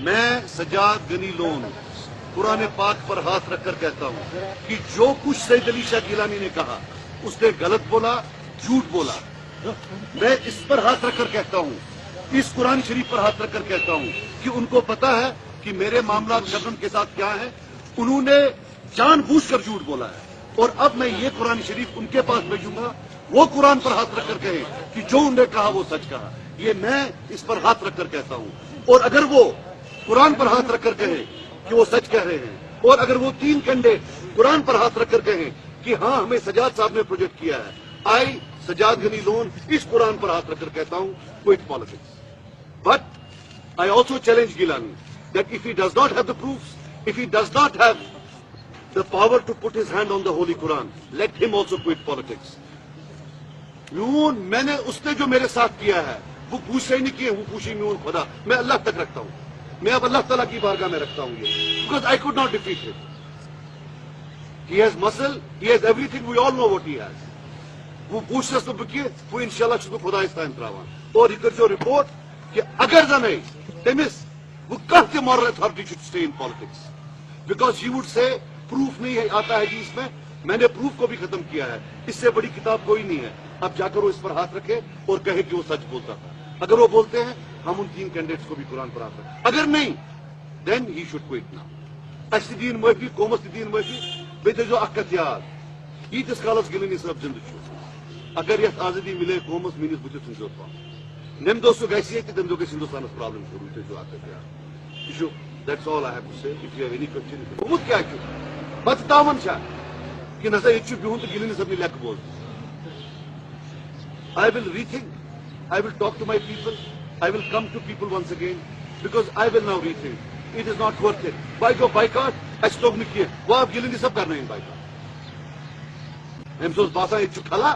میں سجاد غنی لون قرآن پاک پر ہاتھ رکھ کر کہتا ہوں کہ جو کچھ سید علی شاہ گیلانی نے کہا اس نے غلط بولا، جھوٹ بولا۔ میں اس پر ہاتھ رکھ کر کہتا ہوں، اس قرآن شریف پر ہاتھ رکھ کر کہتا ہوں کہ ان کو پتا ہے کہ میرے معاملات شبنم کے ساتھ کیا ہیں۔ انہوں نے جان بوجھ کر جھوٹ بولا ہے، اور اب میں یہ قرآن شریف ان کے پاس بھیجوں گا، وہ قرآن پر ہاتھ رکھ کر کہیں کہ جو انہوں نے کہا وہ سچ کہا۔ یہ میں اس پر ہاتھ رکھ کر کہتا ہوں، اور اگر وہ قرآن پر ہاتھ رکھ کر کہیں کہ وہ سچ کہہ رہے ہیں، اور اگر وہ 3 کینڈیڈیٹ قرآن پر ہاتھ رکھ کر کہیں کہ ہاں ہمیں سجاد صاحب نے پروجیکٹ کیا ہے، آئی سجاد غنی لون اس قرآن پر ہاتھ رکھ کر کہتا ہوں quit politics. But I also challenge Gilani that if he does not have the proofs, if he does not have the power to put his hand on the Holy Quran, let him also quit politics. میں نے اس نے جو میرے ساتھ کیا ہے وہ پوچھ سے ہی نہیں کیے، وہ پوچھی میون خدا، میں اللہ تک رکھتا ہوں، میں اب اللہ تعالیٰ کی بارگاہ میں رکھتا ہوں یہ، because I could not defeat him. He has muscle, he has everything, we all know what he has. وہ پوچھ سے بکیے، وہ انشاءاللہ چھو خدا اس تائم تراوان اور یہ جو رپورٹ کہ اگر زنے تمس وہ کہتے moral authority should stay in politics because he would say proof نہیں ہے آتا ہے جی اس میں نے پروف کو بھی ختم کیا ہے، اس سے بڑی کتاب کوئی نہیں ہے۔ اب جا کر وہ اس پر ہاتھ رکھے اور کہے کہ وہ سچ بولتا تھا۔ اگر وہ بولتے ہیں ہم ان 3 کینڈیڈیٹس کو بھی قرآن پر ہاتھ رکھیں، اگر نہیں then he should quit now. اس دین معافی قومس دین معافی بیٚیہِ تھٲیزیو اکھ کتھ یاد، ییٖتِس کالس گِلانی صٲب زندٕ چھُ اگر یتھ آزادی ملے قومس میٲنِس بٕتھِس ژھٕنزیو پام، ییٚمہِ دۄہ سُہ گژھِ ییٚتہِ تَمہِ دۄہ گژھِ ہندوستانس پرابلم شروٗع، تھٲیزیو اکھ کتھ یاد۔ یہِ چھُ that's all I have to say. If you have any question گوٚمُت کیٛاہ چھُ پتہٕ تامن چھا کہ نسا یہ بہن تو گِلانی صٲبنہِ لیکھٕ بوز۔ I will rethink, I will talk to my people, I will come to people once again because I will now rethink. It is not worth it. Why go boycott? اَسہِ توٚگ نہٕ کینٛہہ، وۄنۍ آو گِلانی صٲب کرنٲیِن boycott۔ أمِس اوس باسان ییٚتہِ چھُ کھلا